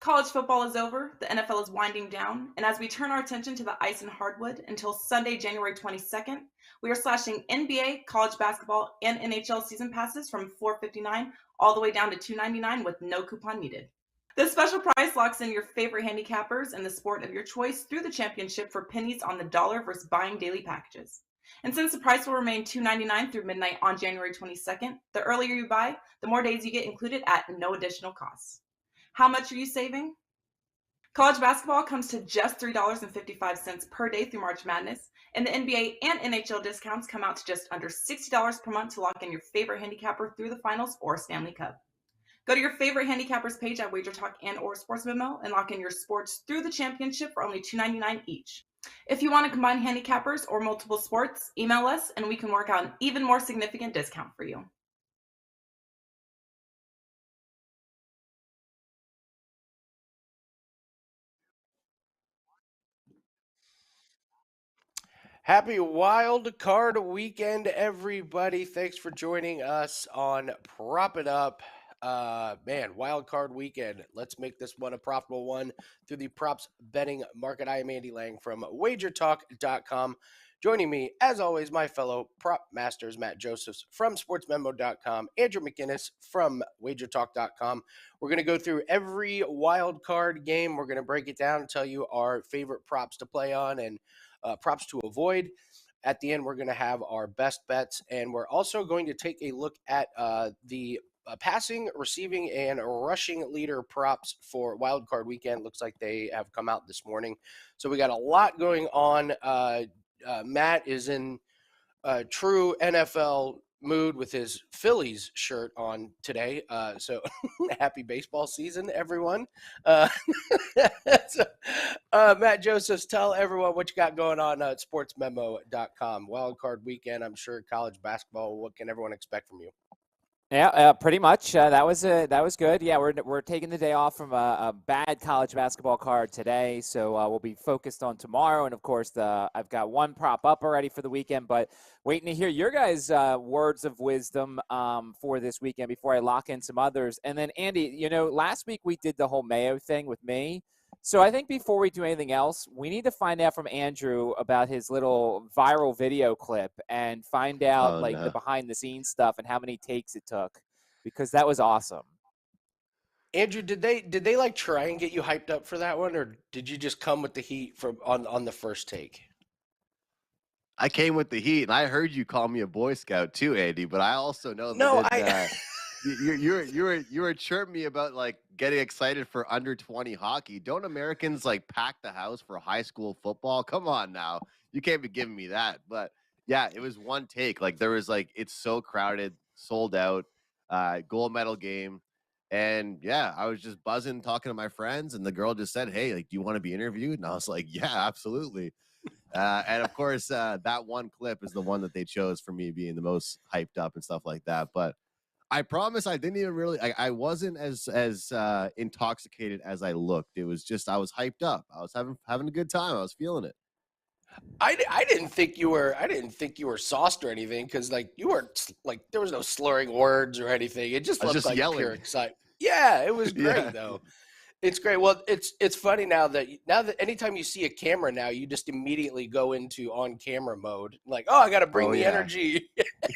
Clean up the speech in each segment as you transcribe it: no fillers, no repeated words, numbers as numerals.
College football is over, the NFL is winding down, and as we turn our attention to the ice and hardwood until Sunday, January 22nd, we are slashing NBA, college basketball, and NHL season passes from $4.59 all the way down to $2.99 with no coupon needed. This special price locks in your favorite handicappers in the sport of your choice through the championship for pennies on the dollar versus buying daily packages. And since the price will remain $2.99 through midnight on January 22nd, the earlier you buy, the more days you get included at no additional cost. How much are you saving? College basketball comes to just $3.55 per day through March Madness, and the NBA and NHL discounts come out to just under $60 per month to lock in your favorite handicapper through the finals or Stanley Cup. Go to your favorite handicappers page at WagerTalk and or Sports Memo and lock in your sports through the championship for only $2.99 each. If you want to combine handicappers or multiple sports, email us and we can work out an even more significant discount for you. Happy Wild Card Weekend, everybody. Thanks for joining us on Prop It Up. Man, Wild Card Weekend. Let's make this one a profitable one through the props betting market. I am Andy Lang from WagerTalk.com. Joining me, as always, my fellow prop masters, Matt Josephs from SportsMemo.com, Andrew McInnes from WagerTalk.com. We're going to go through every wild card game. We're going to break it down and tell you our favorite props to play on and props to avoid. At the end, we're going to have our best bets, and we're also going to take a look at the passing, receiving, and rushing leader props for Wild Card Weekend. Looks like they have come out this morning. So we got a lot going on. Matt is in true NFL mood with his Phillies shirt on today. So happy baseball season, everyone. So, Matt Josephs, tell everyone what you got going on at sportsmemo.com. Wild card weekend, I'm sure college basketball. What can everyone expect from you? Yeah, pretty much. That was good. Yeah, we're taking the day off from a bad college basketball card today, so we'll be focused on tomorrow. And of course, I've got one prop up already for the weekend, but waiting to hear your guys' words of wisdom for this weekend before I lock in some others. And then Andy, last week we did the whole Mayo thing with me. So I think before we do anything else, we need to find out from Andrew about his little viral video clip and find out the behind the scenes stuff and how many takes it took, because that was awesome. Andrew, did they like try and get you hyped up for that one, or did you just come with the heat from on the first take? I came with the heat, and I heard you call me a Boy Scout too, Andy. But I also know that you were chirping me about getting excited for under 20 hockey. Don't Americans pack the house for high school football? Come on now, you can't be giving me that. But yeah, it was one take. There was it's so crowded, sold out, gold medal game. And yeah, I was just buzzing, talking to my friends, and the girl just said, "Hey, do you want to be interviewed?" And I was like, "Yeah, absolutely." And of course, that one clip is the one that they chose for me being the most hyped up and stuff like that. But I promise I didn't even really, I wasn't as intoxicated as I looked. It was just, I was hyped up. I was having a good time. I was feeling it. I didn't think you were sauced or anything, because you weren't there was no slurring words or anything. It just looked like yelling. Pure excitement. Yeah, it was great though. It's great. Well, it's funny now that anytime you see a camera now, you just immediately go into on camera mode. I got to bring the energy.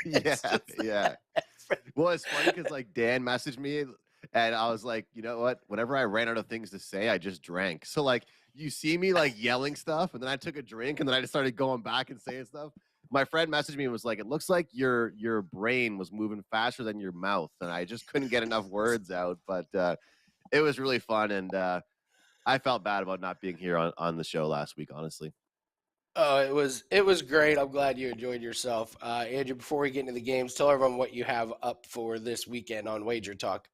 Yeah. Well, it's funny because Dan messaged me, and I was like, you know what? Whenever I ran out of things to say, I just drank. So you see me yelling stuff, and then I took a drink, and then I just started going back and saying stuff. My friend messaged me and was like, "It looks like your brain was moving faster than your mouth," and I just couldn't get enough words out. But it was really fun, and I felt bad about not being here on the show last week, honestly. Oh, it was great. I'm glad you enjoyed yourself. Andrew, before we get into the games, tell everyone what you have up for this weekend on Wager Talk.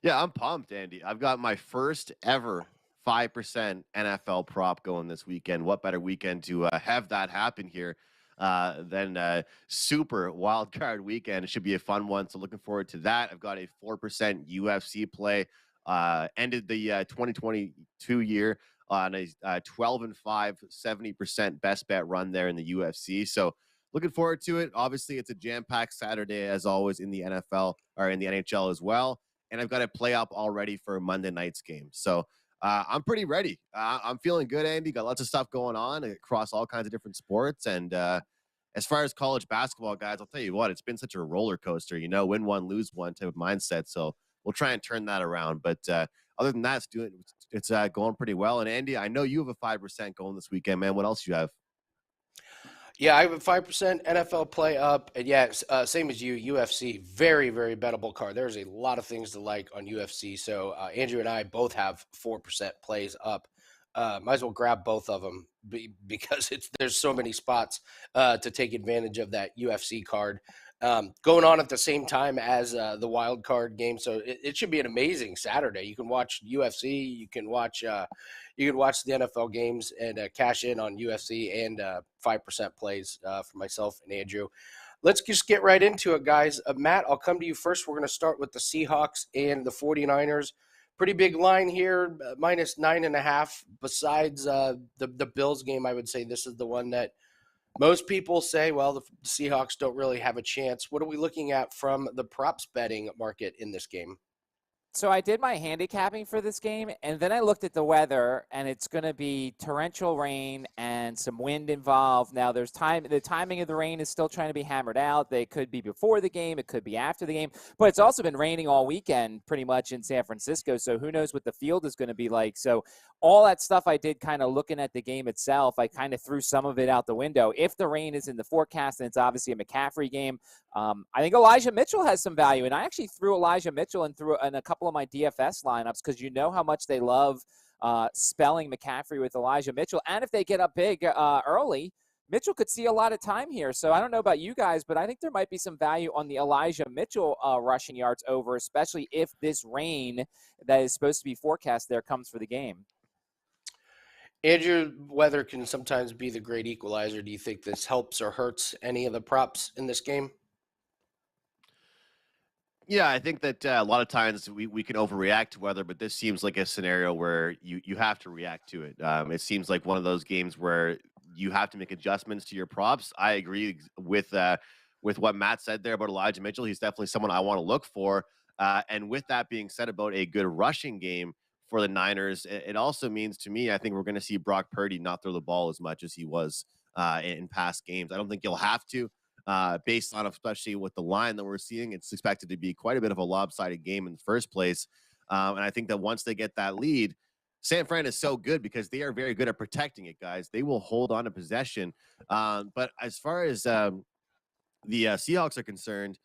Yeah, I'm pumped, Andy. I've got my first ever 5% NFL prop going this weekend. What better weekend to have that happen here than Super Wild Card Weekend? It should be a fun one, so looking forward to that. I've got a 4% UFC play. Ended the 2022 year on a 12-5, 70% best bet run there in the UFC. So looking forward to it. Obviously, it's a jam-packed Saturday, as always, in the NFL or in the NHL as well. and I've got a play up already for Monday night's game. So I'm pretty ready. I'm feeling good, Andy. Got lots of stuff going on across all kinds of different sports. And as far as college basketball, guys, I'll tell you what, it's been such a roller coaster, win one, lose one type of mindset. So we'll try and turn that around. But other than that, it's going pretty well. And Andy, I know you have a 5% going this weekend, man. What else you have? Yeah, I have a 5% NFL play up. And same as you, UFC, very, very bettable card. There's a lot of things to like on UFC. So Andrew and I both have 4% plays up. Might as well grab both of them because there's so many spots to take advantage of that UFC card. Going on at the same time as the wild card game. So it should be an amazing Saturday. You can watch UFC, you can watch the NFL games and cash in on UFC and 5% plays for myself and Andrew. Let's just get right into it, guys. Matt, I'll come to you first. We're going to start with the Seahawks and the 49ers. Pretty big line here, minus 9.5. Besides the Bills game, I would say this is the one that most people say, well, the Seahawks don't really have a chance. What are we looking at from the props betting market in this game? So I did my handicapping for this game, and then I looked at the weather, and it's going to be torrential rain and some wind involved. Now, the timing of the rain is still trying to be hammered out. They could be before the game. It could be after the game. But it's also been raining all weekend pretty much in San Francisco, so who knows what the field is going to be like. So all that stuff I did kind of looking at the game itself, I kind of threw some of it out the window. If the rain is in the forecast, then it's obviously a McCaffrey game. I think Elijah Mitchell has some value, and I actually threw Elijah Mitchell and threw in a couple of my DFS lineups because you know how much they love spelling McCaffrey with Elijah Mitchell. And if they get up big early, Mitchell could see a lot of time here. So I don't know about you guys, but I think there might be some value on the Elijah Mitchell rushing yards over, especially if this rain that is supposed to be forecast there comes for the game. Andrew, weather can sometimes be the great equalizer. Do you think this helps or hurts any of the props in this game? Yeah, I think that a lot of times we can overreact to weather, but this seems like a scenario where you have to react to it. It seems like one of those games where you have to make adjustments to your props. I agree with what Matt said there about Elijah Mitchell. He's definitely someone I want to look for. And with that being said about a good rushing game for the Niners, it also means to me, I think we're going to see Brock Purdy not throw the ball as much as he was in past games. I don't think he'll have to. Based on especially with the line that we're seeing, it's expected to be quite a bit of a lopsided game in the first place. And I think that once they get that lead, San Fran is so good because they are very good at protecting it, guys. They will hold on to possession. But as far as the Seahawks are concerned,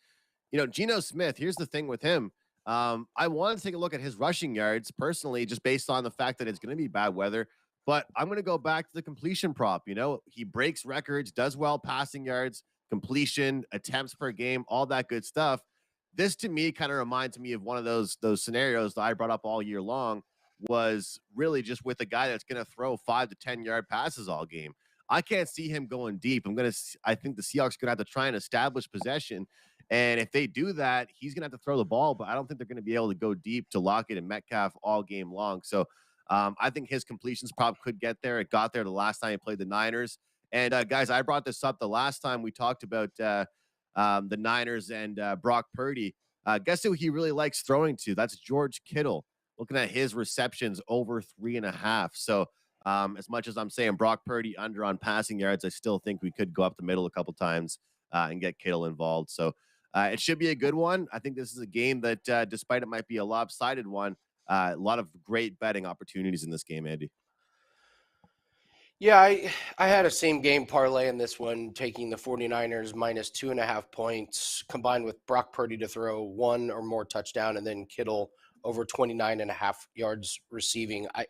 Geno Smith, here's the thing with him. I want to take a look at his rushing yards personally, just based on the fact that it's going to be bad weather. But I'm going to go back to the completion prop. He breaks records, does well passing yards, completion, attempts per game, all that good stuff. This to me kind of reminds me of one of those scenarios that I brought up all year long, was really just with a guy that's going to throw 5 to 10 yard passes all game. I can't see him going deep. I think the Seahawks are going to have to try and establish possession. And if they do that, he's going to have to throw the ball, but I don't think they're going to be able to go deep to Lockett and Metcalf all game long. So I think his completions prop could get there. It got there the last time he played the Niners. And guys, I brought this up the last time we talked about the Niners and Brock Purdy. Guess who he really likes throwing to? That's George Kittle. Looking at his receptions over 3.5. So as much as I'm saying Brock Purdy under on passing yards, I still think we could go up the middle a couple times and get Kittle involved. So it should be a good one. I think this is a game that, despite it might be a lopsided one, a lot of great betting opportunities in this game, Andy. Yeah, I had a same game parlay in this one, taking the 49ers minus 2.5 points, combined with Brock Purdy to throw one or more touchdown, and then Kittle over 29.5 yards receiving. I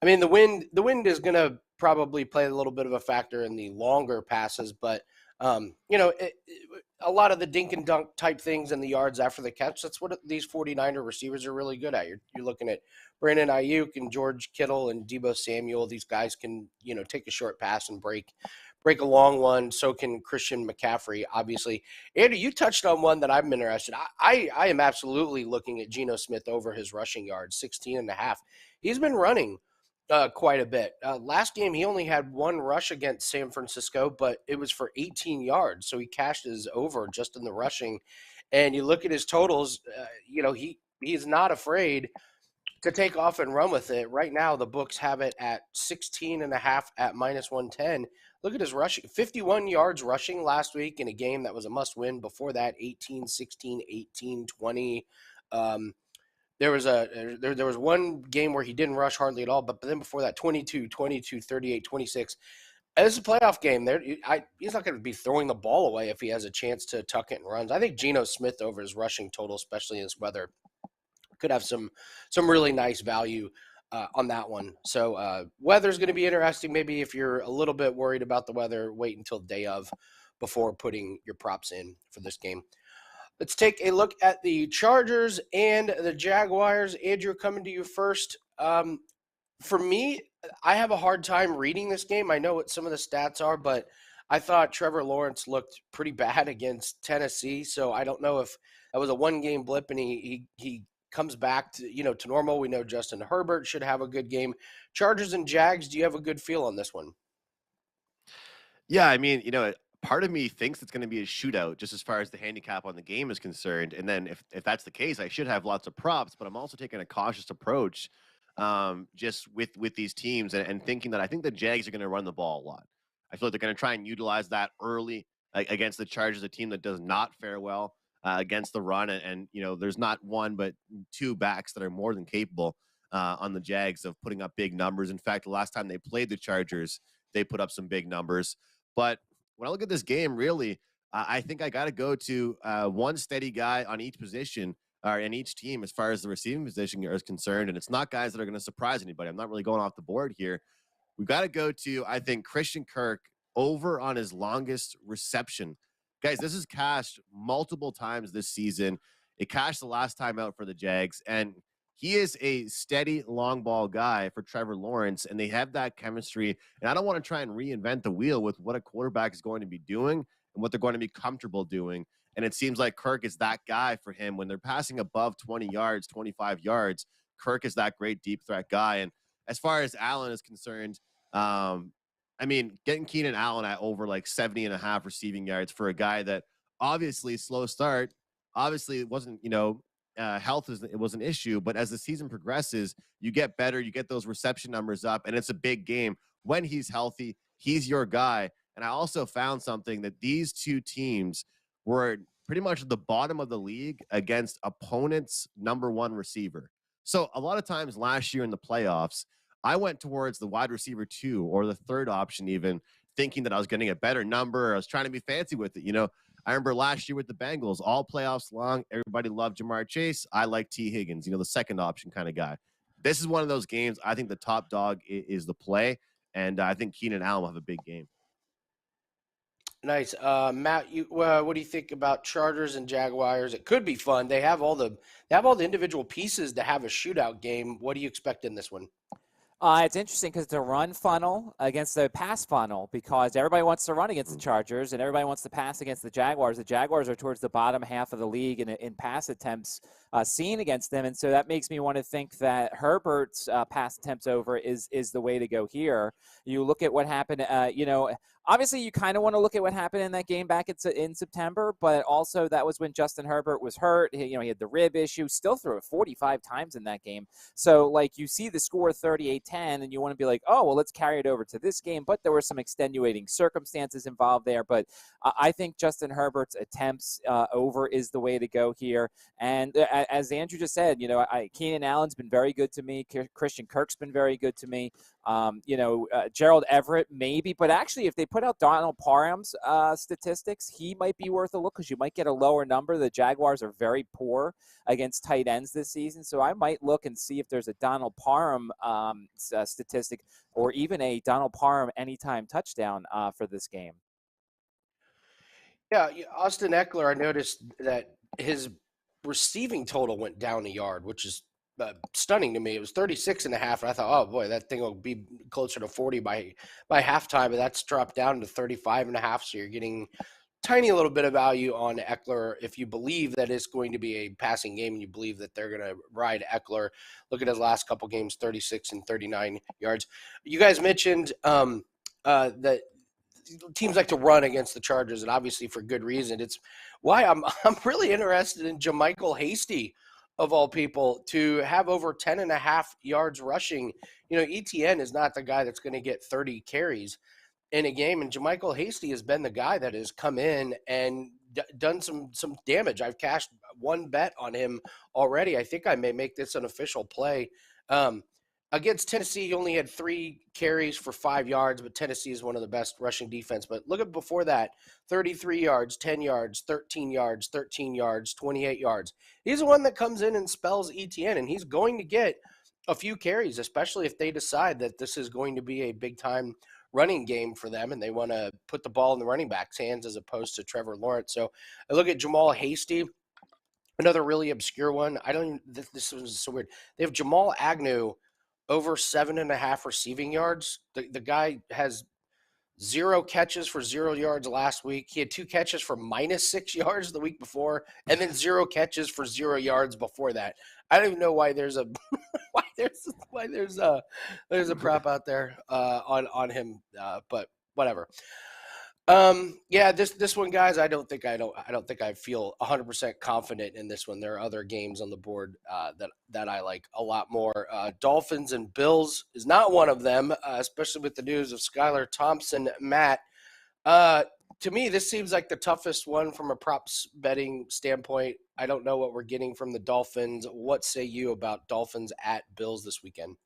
mean, the wind is going to probably play a little bit of a factor in the longer passes, but a lot of the dink and dunk type things and the yards after the catch, that's what these 49er receivers are really good at. You're looking at Brandon Ayuk and George Kittle and Deebo Samuel. These guys can, take a short pass and break a long one. So can Christian McCaffrey, obviously. Andy, you touched on one that I'm interested in. I am absolutely looking at Geno Smith over his rushing yards, 16.5. He's been running quite a bit. Last game, he only had one rush against San Francisco, but it was for 18 yards. So he cashed his over just in the rushing. And you look at his totals, he's not afraid to take off and run with it. Right now, the books have it at 16.5 at -110. Look at his rushing, 51 yards rushing last week in a game that was a must win. Before that, 18, 16, 18, 20. There was one game where he didn't rush hardly at all, but then before that, 22, 22, 38, 26. And this is a playoff game. He's not going to be throwing the ball away if he has a chance to tuck it and runs. I think Geno Smith over his rushing total, especially in this weather, could have some really nice value on that one. So weather's going to be interesting. Maybe if you're a little bit worried about the weather, wait until the day of before putting your props in for this game. Let's take a look at the Chargers and the Jaguars. Andrew, coming to you first. For me, I have a hard time reading this game. I know what some of the stats are, but I thought Trevor Lawrence looked pretty bad against Tennessee. So I don't know if that was a one-game blip and he comes back to normal. We know Justin Herbert should have a good game. Chargers and Jags, do you have a good feel on this one? Yeah, I mean, part of me thinks it's going to be a shootout just as far as the handicap on the game is concerned. And then if that's the case, I should have lots of props, but I'm also taking a cautious approach just with these teams and thinking that I think the Jags are going to run the ball a lot. I feel like they're going to try and utilize that early against the Chargers, a team that does not fare well against the run. And there's not one, but two backs that are more than capable on the Jags of putting up big numbers. In fact, the last time they played the Chargers, they put up some big numbers. But when I look at this game, really, I think I got to go to one steady guy on each position or in each team as far as the receiving position is concerned. And it's not guys that are going to surprise anybody. I'm not really going off the board here. We've got to go to, I think, Christian Kirk over on his longest reception. Guys, this is cashed multiple times this season. It cashed the last time out for the Jags. And he is a steady long ball guy for Trevor Lawrence, and they have that chemistry. And I don't want to try and reinvent the wheel with what a quarterback is going to be doing and what they're going to be comfortable doing. And it seems like Kirk is that guy for him. When they're passing above 20 yards, 25 yards, Kirk is that great deep threat guy. And as far as Allen is concerned, I mean, getting Keenan Allen at over like 70.5 receiving yards for a guy that obviously slow start, obviously it wasn't, health was an issue, but as the season progresses, you get better, you get those reception numbers up, and it's a big game. When he's healthy, he's your guy. And I also found something that these two teams were pretty much at the bottom of the league against opponents' number one receiver. So a lot of times last year in the playoffs, I went towards the wide receiver 2 or the third option even, thinking that I was getting a better number. I was trying to be fancy with it. I remember last year with the Bengals, all playoffs long, everybody loved Jamar Chase. I like T. Higgins, the second option kind of guy. This is one of those games. I think the top dog is the play, and I think Keenan Allen will have a big game. Nice. Matt, what do you think about Chargers and Jaguars? It could be fun. They have all the individual pieces to have a shootout game. What do you expect in this one? It's interesting because it's a run funnel against the pass funnel because everybody wants to run against the Chargers and everybody wants to pass against the Jaguars. The Jaguars are towards the bottom half of the league in pass attempts seen against them, and so that makes me want to think that Herbert's pass attempts over is the way to go here. You look at what happened, obviously you kind of want to look at what happened in that game back in September, but also that was when Justin Herbert was hurt. He had the rib issue, still threw it 45 times in that game. So, you see the score 38-10, and you want to be like, oh, well, let's carry it over to this game. But there were some extenuating circumstances involved there. But I think Justin Herbert's attempts over is the way to go here. And as Andrew just said, Keenan Allen's been very good to me. Christian Kirk's been very good to me. Gerald Everett maybe, but actually if they put out Donald Parham's statistics, he might be worth a look because you might get a lower number. The Jaguars are very poor against tight ends this season, so I might look and see if there's a Donald Parham statistic or even a Donald Parham anytime touchdown for this game. Yeah, Austin Eckler, I noticed that his receiving total went down a yard, which is stunning to me. It was 36.5, and I thought, oh boy, that thing will be closer to 40 by halftime, but that's dropped down to 35.5. So you're getting tiny little bit of value on Eckler if you believe that it's going to be a passing game and you believe that they're going to ride Eckler. Look at his last couple games, 36 and 39 yards. You guys mentioned that teams like to run against the Chargers, and obviously for good reason. It's why I'm really interested in JaMychal Hasty of all people, to have over 10.5 yards rushing. ETN is not the guy that's going to get 30 carries in a game, and JaMychal Hasty has been the guy that has come in and done some damage. I've cashed one bet on him already. I think I may make this an official play. Against Tennessee, he only had 3 carries for 5 yards, but Tennessee is one of the best rushing defense. But look at before that, 33 yards, 10 yards, 13 yards, 13 yards, 28 yards. He's the one that comes in and spells ETN, and he's going to get a few carries, especially if they decide that this is going to be a big-time running game for them and they want to put the ball in the running back's hands as opposed to Trevor Lawrence. So I look at Jamal Hasty, another really obscure one. I don't even, this was so weird. They have Jamal Agnew over 7.5 receiving yards. The guy has 0 catches for 0 yards last week. He had 2 catches for -6 yards the week before, and then 0 catches for 0 yards before that. I don't even know why there's a there's a prop out there on him, but whatever. Yeah, this one, guys, I don't think I feel 100% confident in this one. There are other games on the board that I like a lot more. Dolphins and Bills is not one of them, especially with the news of Skylar Thompson. Matt, to me, this seems like the toughest one from a props betting standpoint. I don't know what we're getting from the Dolphins. What say you about Dolphins at Bills this weekend?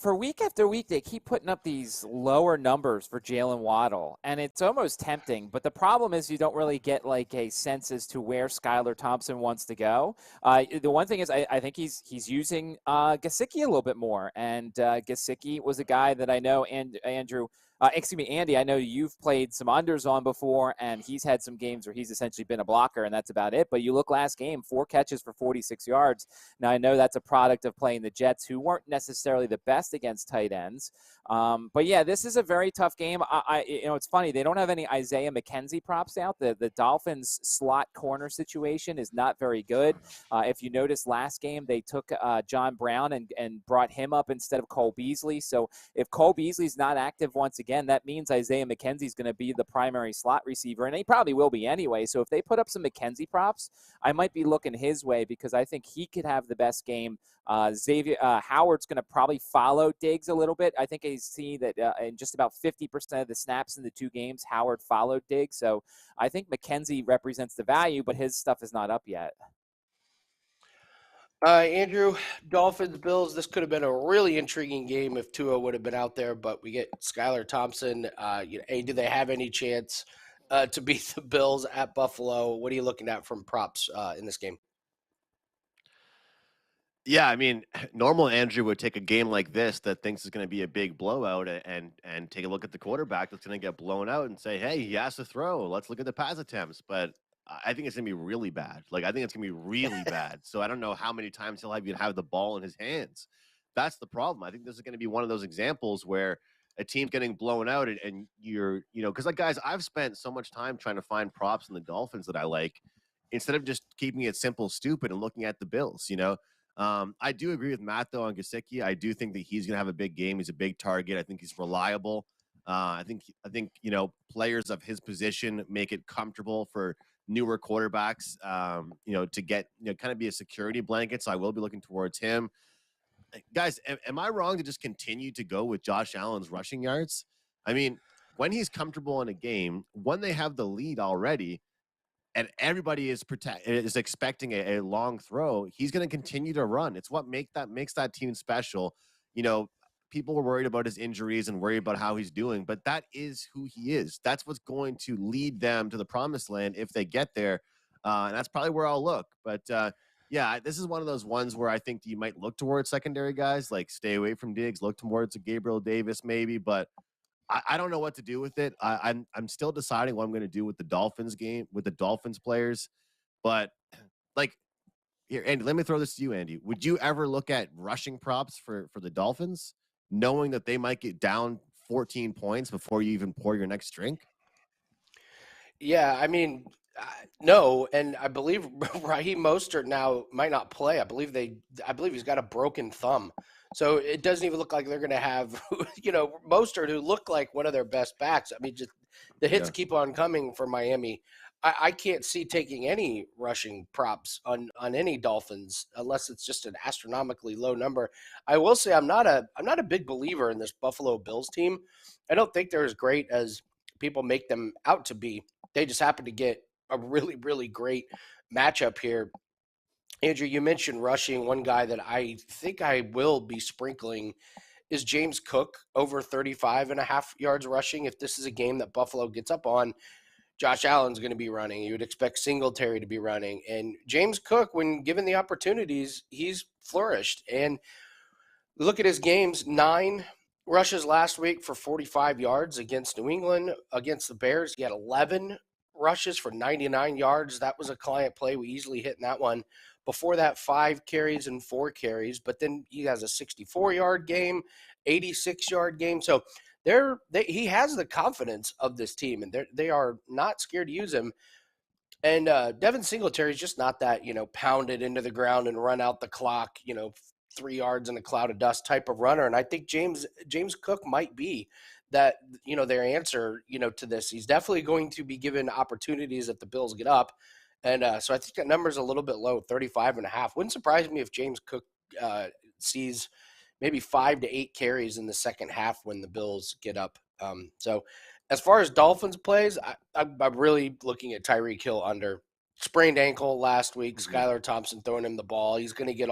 For week after week, they keep putting up these lower numbers for Jalen Waddle, and it's almost tempting. But the problem is you don't really get like a sense as to where Skylar Thompson wants to go. The one thing is I think he's using Gesicki a little bit more, and Gesicki was a guy that I know, and Andy, I know you've played some unders on before, and he's had some games where he's essentially been a blocker, and that's about it. But you look last game, 4 catches for 46 yards. Now, I know that's a product of playing the Jets, who weren't necessarily the best against tight ends. But, yeah, this is a very tough game. It's funny. They don't have any Isaiah McKenzie props out. The Dolphins' slot corner situation is not very good. If you notice last game, they took John Brown and brought him up instead of Cole Beasley. So if Cole Beasley's not active once again, that means Isaiah McKenzie is going to be the primary slot receiver, and he probably will be anyway. So if they put up some McKenzie props, I might be looking his way because I think he could have the best game. Xavier Howard's going to probably follow Diggs a little bit. I think I see that in just about 50% of the snaps in the 2 games, Howard followed Diggs. So I think McKenzie represents the value, but his stuff is not up yet. Andrew, Dolphins, Bills, this could have been a really intriguing game if Tua would have been out there, but we get Skylar Thompson. Do they have any chance to beat the Bills at Buffalo? What are you looking at from props in this game? Yeah, I mean, normal Andrew would take a game like this that thinks is going to be a big blowout and take a look at the quarterback that's going to get blown out and say, hey, he has to throw. Let's look at the pass attempts. But I think it's going to be really bad. Like, I think it's going to be really bad. So I don't know how many times he'll even have the ball in his hands. That's the problem. I think this is going to be one of those examples where a team's getting blown out and you're, because like, guys, I've spent so much time trying to find props in the Dolphins that I like instead of just keeping it simple, stupid and looking at the Bills, I do agree with Matt, though, on Gesicki. I do think that he's going to have a big game. He's a big target. I think he's reliable. I think players of his position make it comfortable for newer quarterbacks, to get, kind of be a security blanket. So I will be looking towards him. Guys, am I wrong to just continue to go with Josh Allen's rushing yards? I mean, when he's comfortable in a game, when they have the lead already, and everybody is expecting a long throw, he's going to continue to run. It's what makes that team special. People were worried about his injuries and worried about how he's doing, but that is who he is. That's what's going to lead them to the promised land if they get there. And that's probably where I'll look. But yeah, this is one of those ones where I think you might look towards secondary guys, like stay away from Diggs, look towards a Gabriel Davis maybe, but I don't know what to do with it. I'm still deciding what I'm going to do with the Dolphins game, with the Dolphins players. But like, here, Andy, let me throw this to you, Andy. Would you ever look at rushing props for the Dolphins, knowing that they might get down 14 points before you even pour your next drink? Yeah, I mean, no, and I believe Raheem Mostert now might not play. I believe he's got a broken thumb. So it doesn't even look like they're going to have, Mostert, who looked like one of their best backs. I mean, just the hits keep on coming for Miami. I can't see taking any rushing props on any Dolphins unless it's just an astronomically low number. I will say I'm not a big believer in this Buffalo Bills team. I don't think they're as great as people make them out to be. They just happen to get a really, really great matchup here. Andrew, you mentioned rushing. One guy that I think I will be sprinkling is James Cook, over 35.5 yards rushing. If this is a game that Buffalo gets up on, Josh Allen's going to be running. You would expect Singletary to be running. And James Cook, when given the opportunities, he's flourished. And look at his games, 9 rushes last week for 45 yards against New England. Against the Bears, he had 11 rushes for 99 yards. That was a client play. We easily hit in that one. Before that, 5 carries and 4 carries. But then he has a 64-yard game, 86-yard game. So he has the confidence of this team, and they are not scared to use him. And Devin Singletary is just not that, pound it into the ground and run out the clock, 3 yards in a cloud of dust type of runner. And I think James Cook might be that, their answer, to this. He's definitely going to be given opportunities if the Bills get up. And so I think that number is a little bit low, 35.5. Wouldn't surprise me if James Cook sees maybe 5 to 8 carries in the second half when the Bills get up. So as far as Dolphins plays, I'm really looking at Tyreek Hill under. Sprained ankle last week. Skylar Thompson throwing him the ball. He's going to get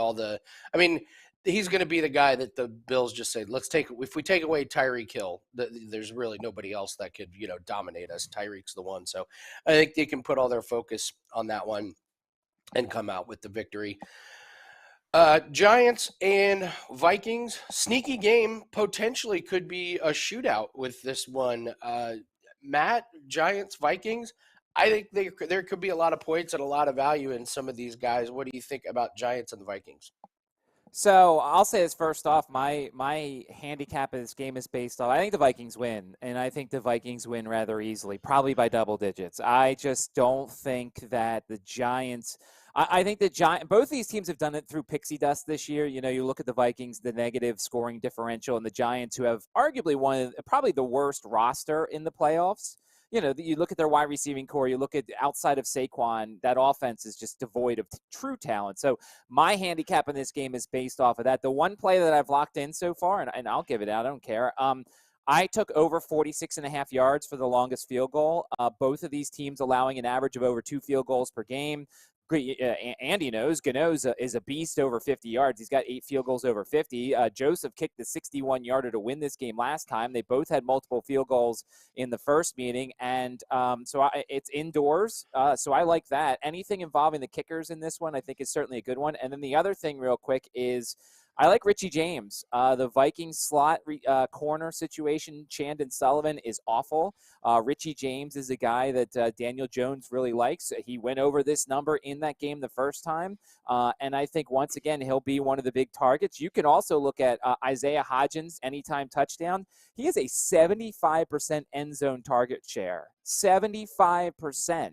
he's going to be the guy that the Bills just say, if we take away Tyreek Hill, there's really nobody else that could, dominate us. Tyreek's the one. So I think they can put all their focus on that one and come out with the victory. Giants and Vikings, sneaky game, potentially could be a shootout with this one. Matt, Giants, Vikings, I think there could be a lot of points and a lot of value in some of these guys. What do you think about Giants and the Vikings? So I'll say this first off. My handicap of this game is based on, I think the Vikings win, and I think the Vikings win rather easily, probably by double digits. I just don't think that the Giants – I think the both these teams have done it through pixie dust this year. You look at the Vikings, the negative scoring differential, and the Giants, who have arguably probably the worst roster in the playoffs. You look at their wide receiving core, you look at outside of Saquon, that offense is just devoid of true talent. So my handicap in this game is based off of that. The one play that I've locked in so far, and I'll give it out, I don't care. I took over 46.5 yards for the longest field goal. Both of these teams allowing an average of over 2 field goals per game. Andy knows Gano is a beast over 50 yards. He's got 8 field goals over 50. Joseph kicked the 61-yarder to win this game last time. They both had multiple field goals in the first meeting, and it's indoors, so I like that. Anything involving the kickers in this one I think is certainly a good one. And then the other thing real quick is I like Richie James. The Vikings slot corner situation, Chandon Sullivan, is awful. Richie James is a guy that Daniel Jones really likes. He went over this number in that game the first time, and I think once again he'll be one of the big targets. You can also look at Isaiah Hodgins' anytime touchdown. He has a 75% end zone target share. 75%.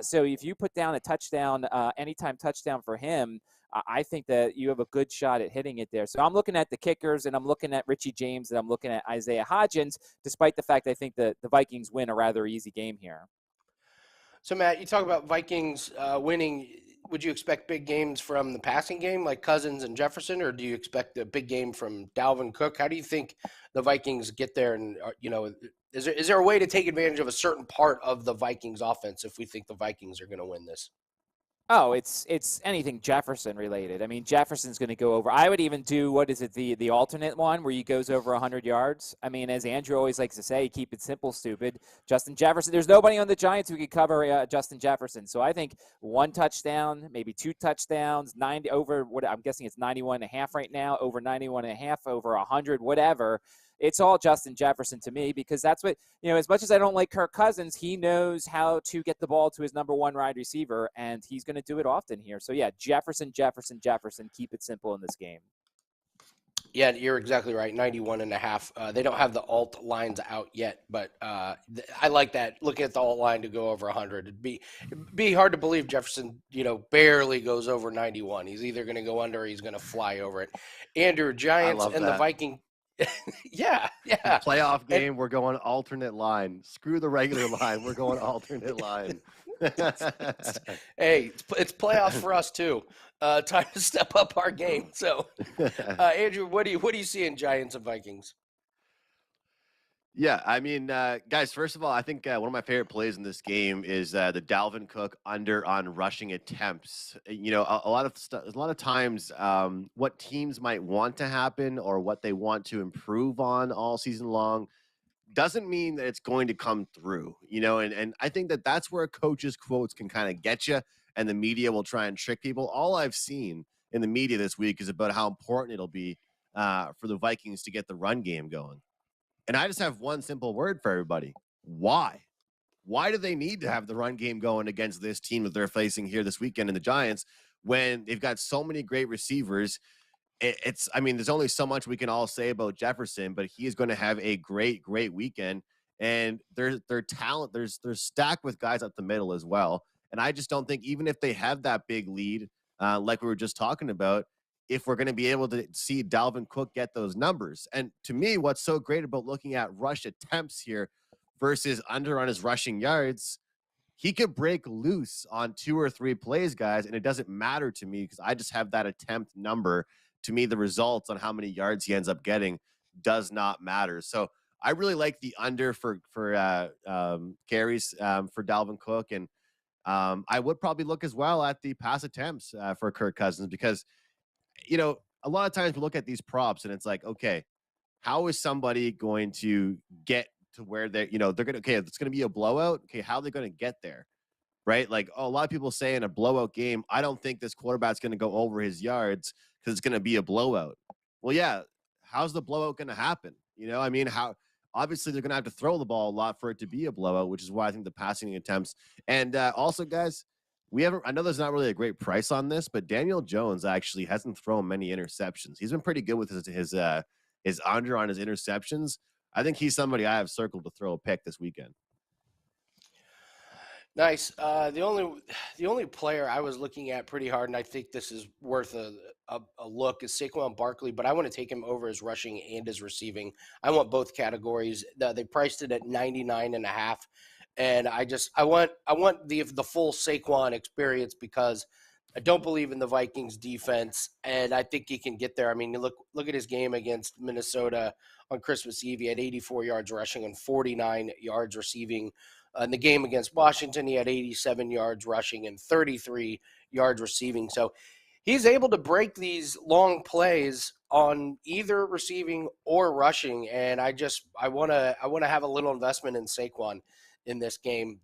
So if you put down a touchdown, anytime touchdown for him, I think that you have a good shot at hitting it there. So I'm looking at the kickers, and I'm looking at Richie James, and I'm looking at Isaiah Hodgins, despite the fact I think that the Vikings win a rather easy game here. So, Matt, you talk about Vikings winning. Would you expect big games from the passing game like Cousins and Jefferson, or do you expect a big game from Dalvin Cook? How do you think the Vikings get there? And, is there a way to take advantage of a certain part of the Vikings offense if we think the Vikings are going to win this? Oh, it's anything Jefferson related. I mean, Jefferson's going to go over. I would even do, the alternate one where he goes over 100 yards. I mean, as Andrew always likes to say, keep it simple, stupid. Justin Jefferson, there's nobody on the Giants who could cover Justin Jefferson. So I think 1 touchdown, maybe 2 touchdowns, 90 over what I'm guessing it's 91.5 right now, over 91.5, over 100, whatever. It's all Justin Jefferson to me, because that's what, as much as I don't like Kirk Cousins, he knows how to get the ball to his number one wide receiver, and he's going to do it often here. So, yeah, Jefferson, keep it simple in this game. Yeah, you're exactly right. 91.5. They don't have the alt lines out yet, but I like that. Looking at the alt line to go over 100, it'd be hard to believe Jefferson, barely goes over 91. He's either going to go under or he's going to fly over it. Andrew, Giants and the Viking. Yeah. Playoff game, we're going alternate line. Screw the regular line. We're going alternate line. Hey, it's playoffs for us too. Time to step up our game. So, Andrew, what do you see in Giants and Vikings? Yeah, I mean, guys, first of all, I think one of my favorite plays in this game is the Dalvin Cook under on rushing attempts. You know, a lot of times, what teams might want to happen or what they want to improve on all season long doesn't mean that it's going to come through. You know, and I think that that's where coaches' quotes can kind of get you, and the media will try and trick people. All I've seen in the media this week is about how important it'll be for the Vikings to get the run game going. And I just have one simple word for everybody. Why? Why do they need to have the run game going against this team that they're facing here this weekend in the Giants when they've got so many great receivers? I mean, there's only so much we can all say about Jefferson, but he is going to have a great weekend. And their talent, they're stacked with guys up the middle as well. And I just don't think, even if they have that big lead, like we were just talking about, if we're going to be able to see Dalvin Cook get those numbers. And to me, what's so great about looking at rush attempts here versus under on his rushing yards, he could break loose on 2 or 3 plays, guys, and it doesn't matter to me because I just have that attempt number. To me, the results on how many yards he ends up getting does not matter. So I really like the under for carries for Dalvin Cook, and I would probably look as well at the pass attempts for Kirk Cousins because, you know, a lot of times we look at these props and it's like, okay, how is somebody going to get to where they're going to, okay, it's going to be a blowout. Okay, how are they going to get there? Right? Like, a lot of people say in a blowout game, I don't think this quarterback's going to go over his yards because it's going to be a blowout. Well, yeah. How's the blowout going to happen? You know, I mean, obviously they're going to have to throw the ball a lot for it to be a blowout, which is why I think the passing attempts. And also, guys, I know there's not really a great price on this, but Daniel Jones actually hasn't thrown many interceptions. He's been pretty good with his under on his interceptions. I think he's somebody I have circled to throw a pick this weekend. Nice. The only player I was looking at pretty hard, and I think this is worth a look, is Saquon Barkley, but I want to take him over his rushing and his receiving. I want both categories. They priced it at 99.5, and I want the full Saquon experience because I don't believe in the Vikings defense, and I think he can get there. I mean, look at his game against Minnesota on Christmas Eve. He had 84 yards rushing and 49 yards receiving. In the game against Washington, he had 87 yards rushing and 33 yards receiving. So he's able to break these long plays on either receiving or rushing. And I want to have a little investment in Saquon in this game.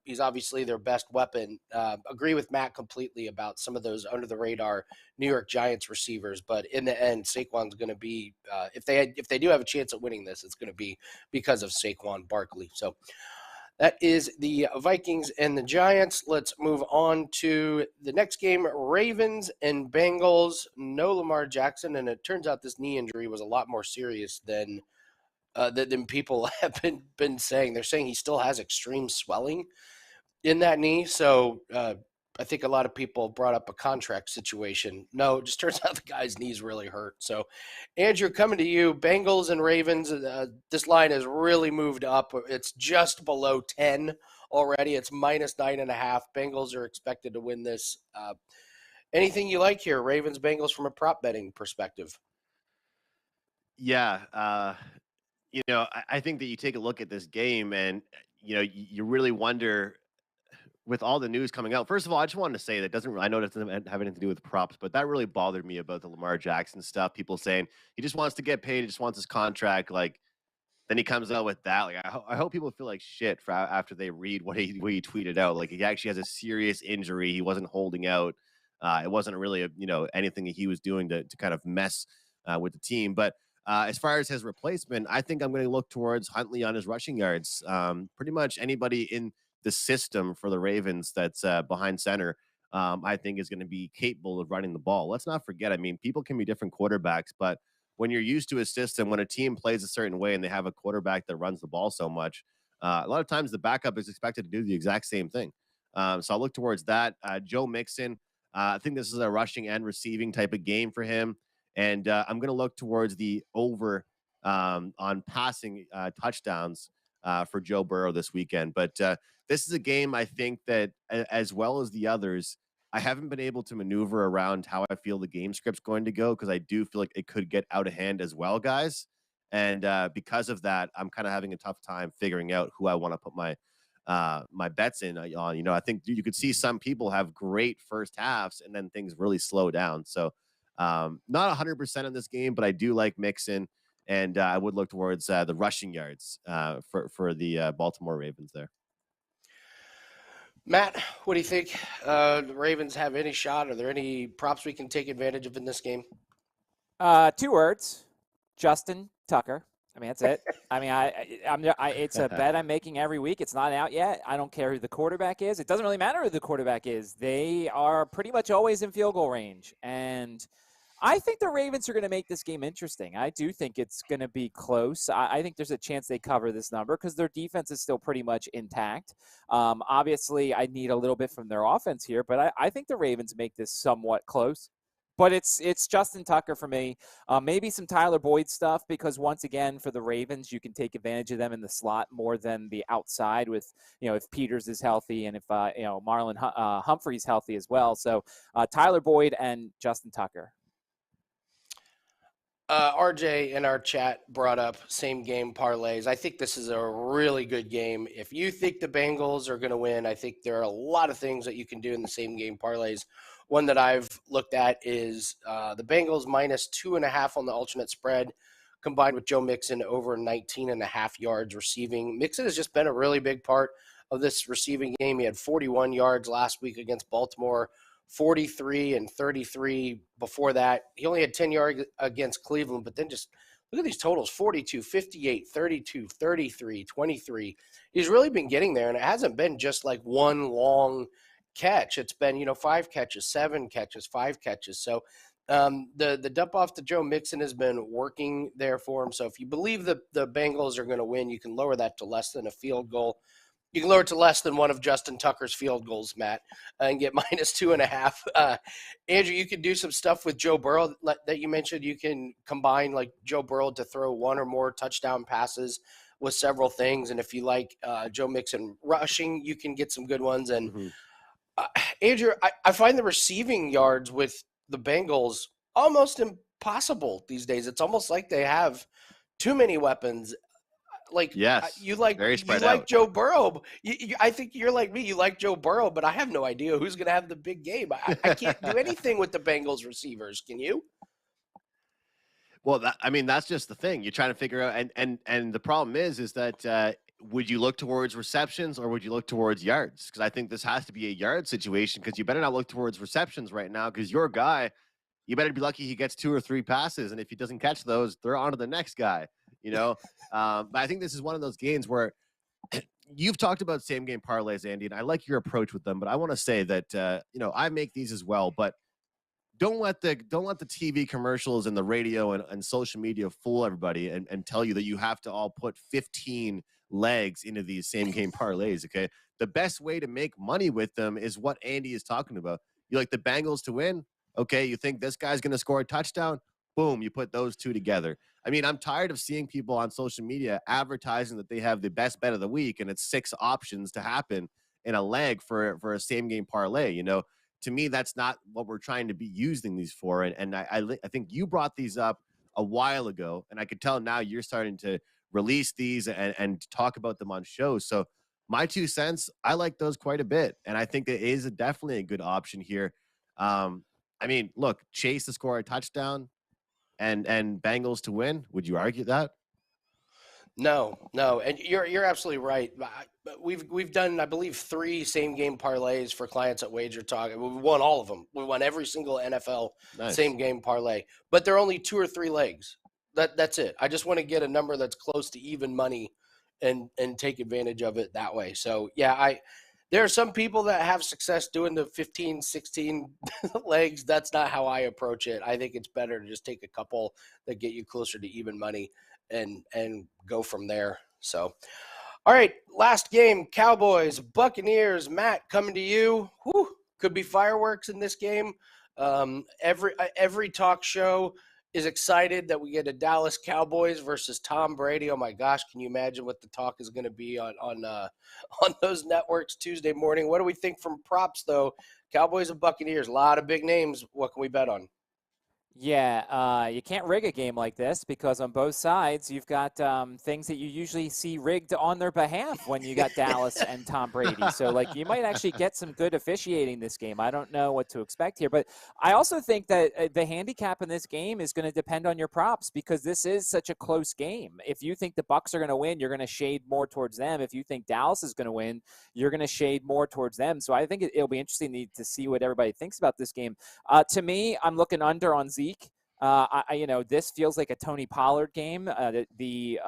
He's obviously their best weapon. Agree with Matt completely about some of those under the radar New York Giants receivers, but in the end, Saquon's going to be if they do have a chance at winning this, it's going to be because of Saquon Barkley. So that is the Vikings and the Giants. Let's move on to the next game, Ravens and Bengals. No Lamar Jackson, and it turns out this knee injury was a lot more serious than people have been saying. They're saying he still has extreme swelling in that knee. So I think a lot of people brought up a contract situation. No, it just turns out the guy's knees really hurt. So, Andrew, coming to you, Bengals and Ravens, this line has really moved up. It's just below 10 already. It's minus 9.5. Bengals are expected to win this. Anything you like here, Ravens, Bengals, from a prop betting perspective? Yeah. You know, I think that you take a look at this game and, you know, you really wonder with all the news coming out. First of all, I just wanted to say that I know it doesn't have anything to do with props, but that really bothered me about the Lamar Jackson stuff. People saying he just wants to get paid, he just wants his contract. Like, then he comes out with that. Like, I hope people feel like shit after they read what he tweeted out. Like, he actually has a serious injury. He wasn't holding out. It wasn't really anything that he was doing to kind of mess with the team. But as far as his replacement, I think I'm going to look towards Huntley on his rushing yards. Pretty much anybody in the system for the Ravens that's behind center, I think is going to be capable of running the ball. Let's not forget, I mean, people can be different quarterbacks, but when you're used to a system, when a team plays a certain way and they have a quarterback that runs the ball so much, a lot of times the backup is expected to do the exact same thing. So I'll look towards that. Joe Mixon, I think this is a rushing and receiving type of game for him. And I'm going to look towards the over on passing touchdowns. for Joe Burrow this weekend. But this is a game I think that, as well as the others, I haven't been able to maneuver around how I feel the game script's going to go, because I do feel like it could get out of hand as well, guys. And because of that, I'm kind of having a tough time figuring out who I want to put my bets in on. I think you could see some people have great first halves and then things really slow down. So not 100% in this game, but I do like Mixon, and I would look towards the rushing yards for the Baltimore Ravens there. Matt, what do you think? The Ravens have any shot? Are there any props we can take advantage of in this game? 2 words: Justin Tucker. I mean, that's it. I mean, it's a bet I'm making every week. It's not out yet. I don't care who the quarterback is. It doesn't really matter who the quarterback is. They are pretty much always in field goal range. And I think the Ravens are going to make this game interesting. I do think it's going to be close. I think there's a chance they cover this number because their defense is still pretty much intact. Obviously, I need a little bit from their offense here, but I think the Ravens make this somewhat close. But it's Justin Tucker for me. Maybe some Tyler Boyd stuff, because once again, for the Ravens, you can take advantage of them in the slot more than the outside with, if Peters is healthy and if, Marlon Humphrey's healthy as well. So Tyler Boyd and Justin Tucker. RJ in our chat brought up same game parlays. I think this is a really good game. If you think the Bengals are going to win, I think there are a lot of things that you can do in the same game parlays. One that I've looked at is the Bengals minus 2.5 on the alternate spread, combined with Joe Mixon over 19.5 yards receiving. Mixon has just been a really big part of this receiving game. He had 41 yards last week against Baltimore, 43 and 33 before that. He only had 10 yards against Cleveland, but then just look at these totals: 42, 58, 32, 33, 23. He's really been getting there, and it hasn't been just like one long catch. It's been, 5 catches, 7 catches, 5 catches. So the dump off to Joe Mixon has been working there for him. So if you believe the Bengals are going to win, you can lower that to less than a field goal. You can lower it to less than one of Justin Tucker's field goals, Matt, and get minus 2.5. Andrew, you can do some stuff with Joe Burrow that you mentioned. You can combine like Joe Burrow to throw one or more touchdown passes with several things. And if you like Joe Mixon rushing, you can get some good ones. And Andrew, I find the receiving yards with the Bengals almost impossible these days. It's almost like they have too many weapons. Like, yes, you like Joe Burrow. I think you're like me. You like Joe Burrow, but I have no idea who's going to have the big game. I can't do anything with the Bengals receivers. Can you? Well, that's just the thing. You're trying to figure out, and the problem is that would you look towards receptions or would you look towards yards? Because I think this has to be a yard situation, because you better not look towards receptions right now, because your guy, you better be lucky he gets 2 or 3 passes, and if he doesn't catch those, they're on to the next guy. But I think this is one of those games where you've talked about same game parlays, Andy, and I like your approach with them, but I want to say that I make these as well, but don't let the TV commercials and the radio and social media fool everybody and tell you that you have to all put 15 legs into these same game parlays. Okay, the best way to make money with them is what Andy is talking about. You like the Bengals to win? Okay, you think this guy's going to score a touchdown? Boom, you put those two together. I mean, I'm tired of seeing people on social media advertising that they have the best bet of the week, and it's 6 options to happen in a leg for a same game parlay. To me, that's not what we're trying to be using these for. And I think you brought these up a while ago, and I could tell now you're starting to release these and talk about them on shows. So my 2 cents, I like those quite a bit, and I think it is definitely a good option here. Look, Chase to score a touchdown and Bengals to win. Would you argue that? No, and you're absolutely right. We've done, I believe, 3 same game parlays for clients at WagerTalk. We won all of them. We won every single NFL same game parlay, but they're only 2 or 3 legs. That's it. I just want to get a number that's close to even money and take advantage of it that way. So yeah, there are some people that have success doing the 15, 16 legs. That's not how I approach it. I think it's better to just take a couple that get you closer to even money and go from there. So, all right, last game, Cowboys, Buccaneers. Matt, coming to you. Could be fireworks in this game. Every talk show is excited that we get a Dallas Cowboys versus Tom Brady. Oh my gosh, can you imagine what the talk is going to be on those networks Tuesday morning? What do we think from props though? Cowboys and Buccaneers, a lot of big names. What can we bet on? Yeah, you can't rig a game like this because on both sides you've got things that you usually see rigged on their behalf when you got Dallas and Tom Brady. So, like, you might actually get some good officiating this game. I don't know what to expect here, but I also think that the handicap in this game is going to depend on your props because this is such a close game. If you think the Bucs are going to win, you're going to shade more towards them. If you think Dallas is going to win, you're going to shade more towards them. So I think it'll be interesting to see what everybody thinks about this game. To me, I'm looking under on Zeke. This feels like a Tony Pollard game. The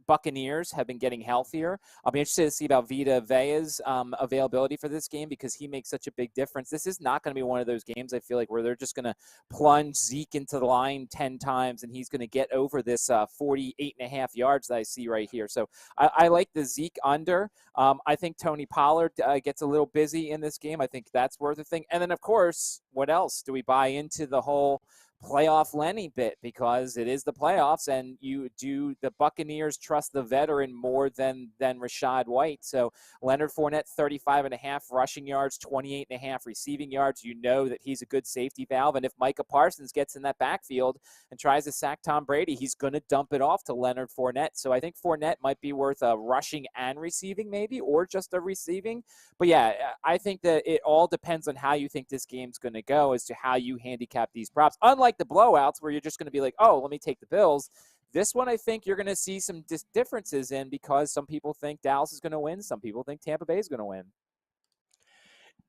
Buccaneers have been getting healthier. I'll be interested to see about Vita Vea's availability for this game because he makes such a big difference. This is not going to be one of those games, I feel like, where they're just going to plunge Zeke into the line 10 times and he's going to get over this 48.5 yards that I see right here. So I like the Zeke under. I think Tony Pollard gets a little busy in this game. I think that's worth a thing. And then, of course, what else? Do we buy into the whole playoff Lenny bit because it is the playoffs and the Buccaneers trust the veteran more than Rachaad White. So Leonard Fournette, 35.5 rushing yards, 28.5 receiving yards. You know that he's a good safety valve. And if Micah Parsons gets in that backfield and tries to sack Tom Brady, he's going to dump it off to Leonard Fournette. So I think Fournette might be worth a rushing and receiving maybe, or just a receiving. But yeah, I think that it all depends on how you think this game's going to go as to how you handicap these props. Unlike the blowouts where you're just going to be like, oh, let me take the Bills. This one, I think you're going to see some differences in because some people think Dallas is going to win. Some people think Tampa Bay is going to win.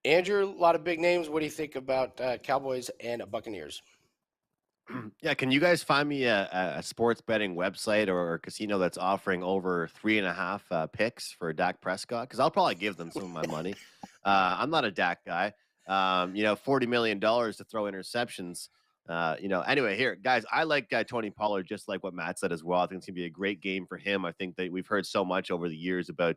Andrew, a lot of big names. What do you think about Cowboys and Buccaneers? Yeah, can you guys find me a sports betting website or casino that's offering over 3.5 picks for Dak Prescott? Because I'll probably give them some of my money. I'm not a Dak guy. $40 million to throw interceptions. Anyway, here, guys, I like Tony Pollard, just like what Matt said as well. I think it's going to be a great game for him. I think that we've heard so much over the years about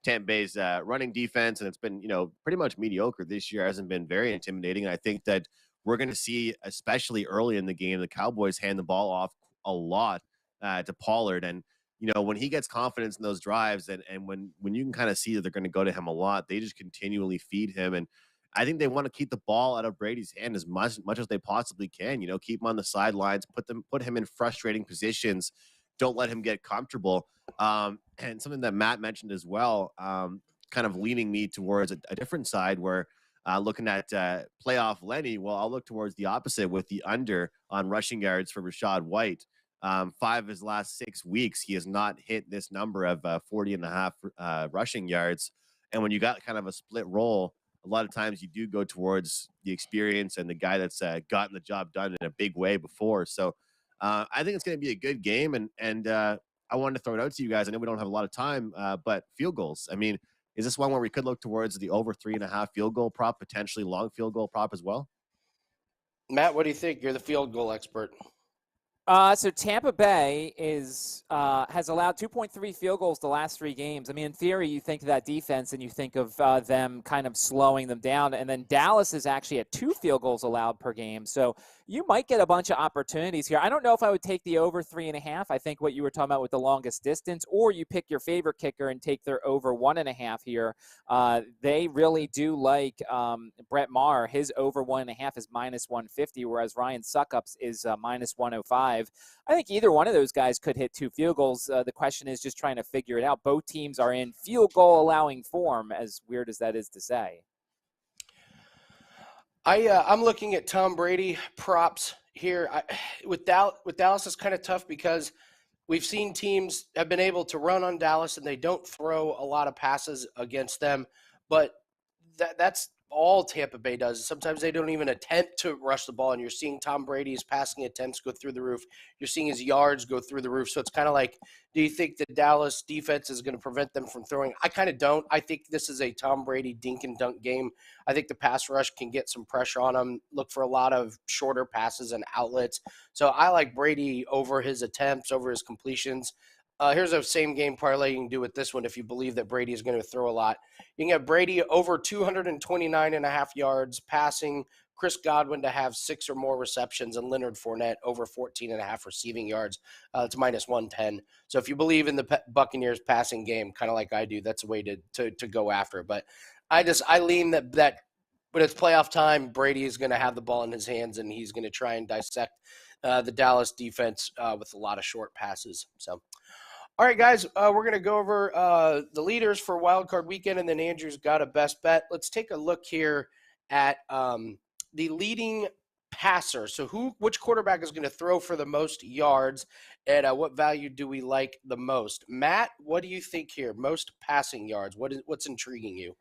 Tampa Bay's running defense, and it's been, pretty much mediocre this year. It hasn't been very intimidating. And I think that we're going to see, especially early in the game, the Cowboys hand the ball off a lot to Pollard. And, when he gets confidence in those drives and when you can kind of see that they're going to go to him a lot, they just continually feed him. And I think they want to keep the ball out of Brady's hand as much as they possibly can. Keep him on the sidelines, put him in frustrating positions. Don't let him get comfortable. And something that Matt mentioned as well, kind of leaning me towards a different side where looking at playoff Lenny, well, I'll look towards the opposite with the under on rushing yards for Rachaad White. 5 of his last 6 weeks, he has not hit this number of 40.5 rushing yards. And when you got kind of a split role, a lot of times you do go towards the experience and the guy that's gotten the job done in a big way before. So I think it's going to be a good game. And I wanted to throw it out to you guys. I know we don't have a lot of time, but field goals. I mean, is this one where we could look towards the over 3.5 field goal prop, potentially long field goal prop as well? Matt, what do you think? You're the field goal expert. So Tampa Bay has allowed 2.3 field goals the last 3 games. I mean, in theory, you think of that defense and you think of them kind of slowing them down. And then Dallas is actually at 2 field goals allowed per game. So you might get a bunch of opportunities here. I don't know if I would take the over 3.5. I think what you were talking about with the longest distance, or you pick your favorite kicker and take their over 1.5 here. They really do like Brett Maher. His over 1.5 is -150, whereas Ryan Suckups is -105. I think either one of those guys could hit 2 field goals. The question is just trying to figure it out. Both teams are in field goal allowing form, as weird as that is to say. I'm looking at Tom Brady props here. With Dallas, it's kind of tough because we've seen teams have been able to run on Dallas and they don't throw a lot of passes against them. But that's all Tampa Bay does. Sometimes they don't even attempt to rush the ball, and you're seeing Tom Brady's passing attempts go through the roof. You're seeing his yards go through the roof. So it's kind of like, do you think the Dallas defense is going to prevent them from throwing? I kind of don't. I think this is a Tom Brady dink and dunk game. I think the pass rush can get some pressure on him, look for a lot of shorter passes and outlets. So I like Brady over his attempts, over his completions. Here's a same game parlay you can do with this one if you believe that Brady is going to throw a lot. You can have Brady over 229.5 yards passing, Chris Godwin to have 6 or more receptions, and Leonard Fournette over 14.5 receiving yards. It's minus 110. So if you believe in the Buccaneers passing game, kind of like I do, that's a way to go after it. But I lean that when it's playoff time, Brady is going to have the ball in his hands, and he's going to try and dissect the Dallas defense with a lot of short passes. So, all right, guys, we're going to go over the leaders for Wild Card Weekend, and then Andrew's got a best bet. Let's take a look here at the leading passer. So which quarterback is going to throw for the most yards, and what value do we like the most? Matt, what do you think here? Most passing yards. What's intriguing you?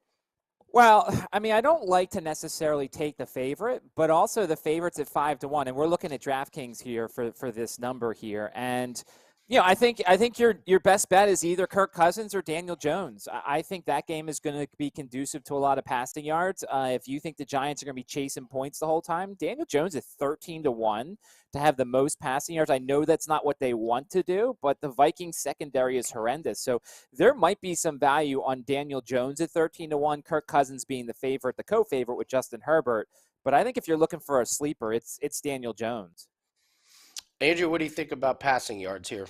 Well, I mean, I don't like to necessarily take the favorite, but also the favorite's at 5-1, and we're looking at DraftKings here for this number here. And I think your best bet is either Kirk Cousins or Daniel Jones. I think that game is going to be conducive to a lot of passing yards. If you think the Giants are going to be chasing points the whole time, Daniel Jones is 13-1 to have the most passing yards. I know that's not what they want to do, but the Vikings secondary is horrendous. So there might be some value on Daniel Jones at 13-1, Kirk Cousins being the favorite, the co-favorite with Justin Herbert. But I think if you're looking for a sleeper, it's Daniel Jones. Andrew, what do you think about passing yards here?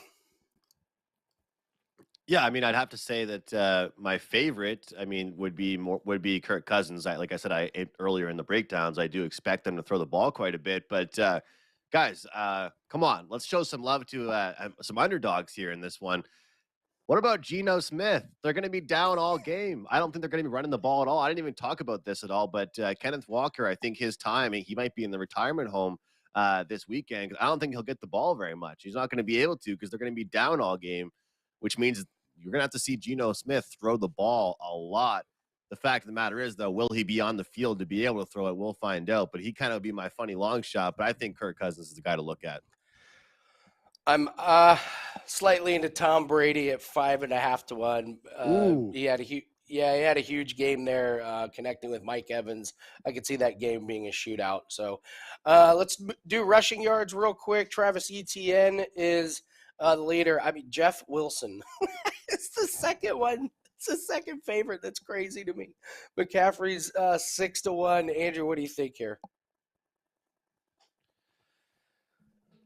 Yeah, I mean, I'd have to say that my favorite, would be Kirk Cousins. Like I said, earlier in the breakdowns, I do expect them to throw the ball quite a bit. But guys, come on, let's show some love to some underdogs here in this one. What about Geno Smith? They're going to be down all game. I don't think they're going to be running the ball at all. I didn't even talk about this at all, but Kenneth Walker, I think his time, he might be in the retirement home this weekend. I don't think he'll get the ball very much. He's not going to be able to because they're going to be down all game, which means you're going to have to see Geno Smith throw the ball a lot. The fact of the matter is, though, will he be on the field to be able to throw it? We'll find out, but he kind of be my funny long shot, but I think Kirk Cousins is the guy to look at. I'm slightly into Tom Brady at 5.5-1. He had a huge game there connecting with Mike Evans. I could see that game being a shootout. So let's do rushing yards real quick. Travis Etienne is the leader. Jeff Wilson. It's the second one. It's the second favorite. That's crazy to me. McCaffrey's 6-1. Andrew, what do you think here?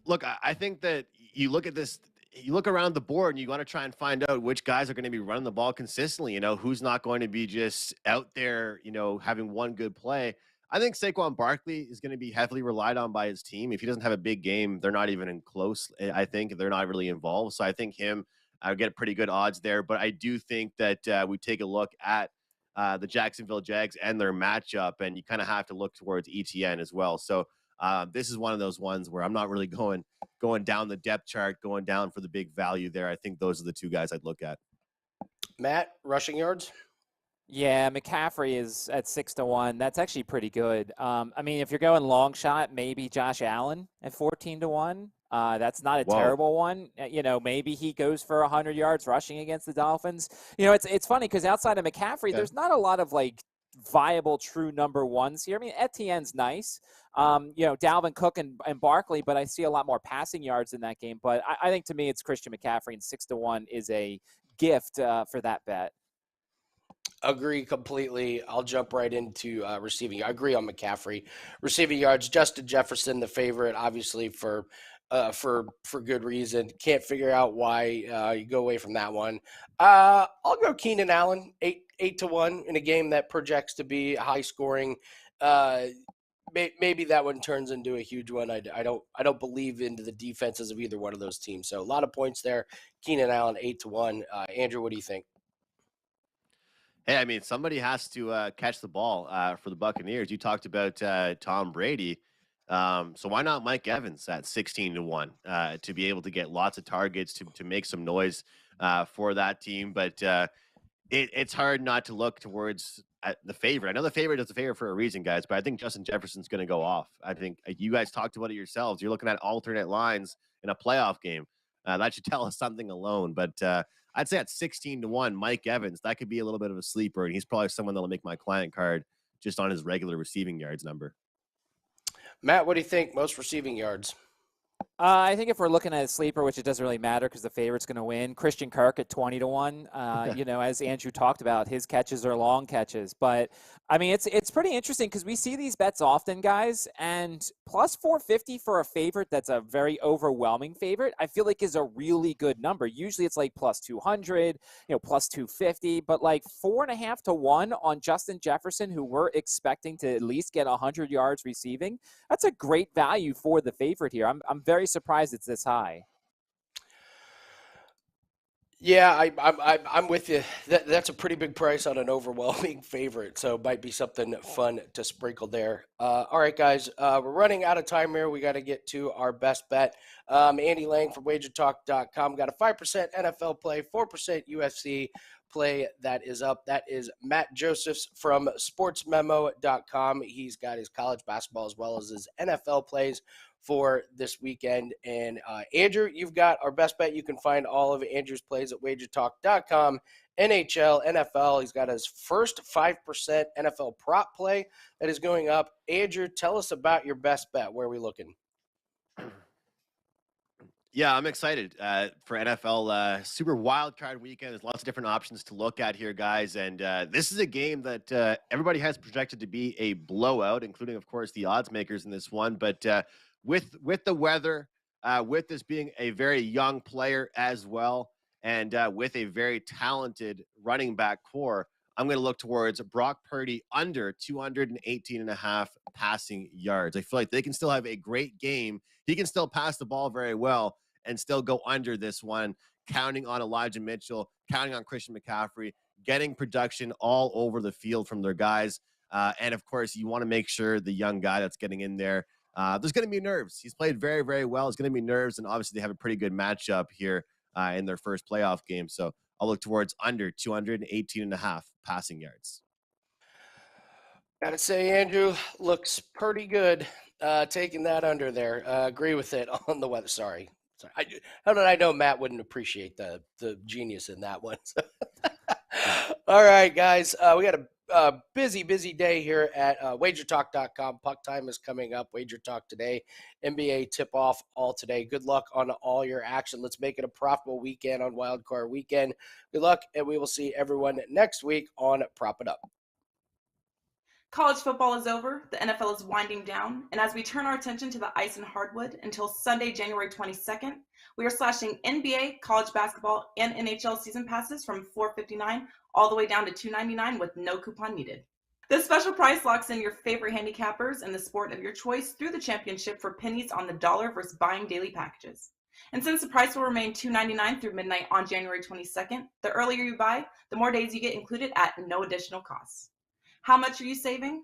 Look, I think that you look at this, you look around the board and you want to try and find out which guys are going to be running the ball consistently, who's not going to be just out there, having one good play. I think Saquon Barkley is going to be heavily relied on by his team. If he doesn't have a big game, they're not even in close. I think they're not really involved. So I think I get pretty good odds there. But I do think that we take a look at the Jacksonville Jags and their matchup, and you kind of have to look towards ETN as well. So this is one of those ones where I'm not really going down the depth chart, going down for the big value there. I think those are the two guys I'd look at. Matt, rushing yards? Yeah, McCaffrey is at 6-1. That's actually pretty good. If you're going long shot, maybe Josh Allen at 14-1. That's not a terrible one. Maybe he goes for 100 yards rushing against the Dolphins. It's funny because outside of McCaffrey, there's not a lot of viable true number ones here. Etienne's nice. Dalvin Cook and Barkley, but I see a lot more passing yards in that game. But I think to me, it's Christian McCaffrey, and 6-1 is a gift for that bet. Agree completely. I'll jump right into receiving. I agree on McCaffrey. Receiving yards, Justin Jefferson, the favorite, obviously for good reason. Can't figure out why you go away from that one. I'll go Keenan Allen, 8-1 in a game that projects to be high scoring. Maybe that one turns into a huge one. I don't believe into the defenses of either one of those teams. So a lot of points there. Keenan Allen, 8-1. Andrew, what do you think? Hey, somebody has to catch the ball for the Buccaneers. You talked about Tom Brady. So why not Mike Evans at 16-1 to be able to get lots of targets, to make some noise for that team? But it's hard not to look towards the favorite. I know the favorite is the favorite for a reason, guys, but I think Justin Jefferson's going to go off. I think you guys talked about it yourselves. You're looking at alternate lines in a playoff game. That should tell us something alone. But I'd say at 16-1, Mike Evans, that could be a little bit of a sleeper, and he's probably someone that'll make my client card just on his regular receiving yards number. Matt, what do you think? Most receiving yards? I think if we're looking at a sleeper, which it doesn't really matter because the favorite's going to win, Christian Kirk at 20-1. As Andrew talked about, his catches are long catches. But, I mean, it's pretty interesting because we see these bets often, guys, and plus 450 for a favorite that's a very overwhelming favorite, I feel like is a really good number. Usually it's like plus 200, plus 250, but like 4.5 to 1 on Justin Jefferson, who we're expecting to at least get 100 yards receiving. That's a great value for the favorite here. I'm very surprised it's this high. Yeah, I'm with you. That's a pretty big price on an overwhelming favorite, so it might be something fun to sprinkle there. All right, guys, we're running out of time here. We got to get to our best bet. Andy Lang from WagerTalk.com got a 5% NFL play, 4% UFC play that is up. That is Matt Josephs from SportsMemo.com. He's got his college basketball as well as his NFL plays for this weekend. And Andrew, you've got our best bet. You can find all of Andrew's plays at WagerTalk.com. NHL, NFL. He's got his first 5% NFL prop play that is going up. Andrew, tell us about your best bet. Where are we looking? Yeah, I'm excited for NFL Super Wild Card Weekend. There's lots of different options to look at here, guys. And this is a game that everybody has projected to be a blowout, including, of course, the odds makers in this one. But with the weather, with this being a very young player as well, and with a very talented running back core, I'm going to look towards Brock Purdy under 218.5 passing yards. I feel like they can still have a great game. He can still pass the ball very well and still go under this one, counting on Elijah Mitchell, counting on Christian McCaffrey, getting production all over the field from their guys. And, of course, you want to make sure the young guy that's getting in there, there's going to be nerves. He's played very, very well. There's going to be nerves, and obviously they have a pretty good matchup here in their first playoff game. So I'll look towards under 218.5 passing yards. Gotta say, Andrew looks pretty good taking that under there. Agree with it on the weather. Sorry. How did I know Matt wouldn't appreciate the genius in that one? All right, guys. We got a busy day here at WagerTalk.com. Puck time is coming up. WagerTalk today. NBA tip-off all today. Good luck on all your action. Let's make it a profitable weekend on Wild Card Weekend. Good luck, and we will see everyone next week on Prop It Up. College football is over, the NFL is winding down, and as we turn our attention to the ice and hardwood until Sunday, January 22nd, we are slashing NBA, college basketball, and NHL season passes from $4.59 all the way down to $2.99 with no coupon needed. This special price locks in your favorite handicappers in the sport of your choice through the championship for pennies on the dollar versus buying daily packages. And since the price will remain $2.99 through midnight on January 22nd, the earlier you buy, the more days you get included at no additional cost. How much are you saving?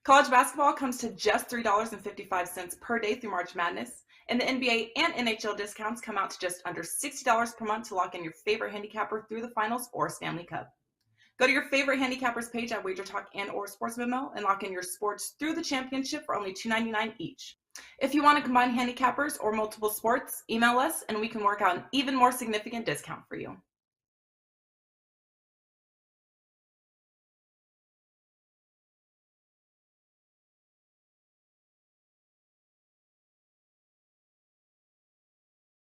College basketball comes to just $3.55 per day through March Madness, and the NBA and NHL discounts come out to just under $60 per month to lock in your favorite handicapper through the finals or Stanley Cup. Go to your favorite handicappers page at WagerTalk and or Sports Memo and lock in your sports through the championship for only $2.99 each. If you want to combine handicappers or multiple sports, email us and we can work out an even more significant discount for you.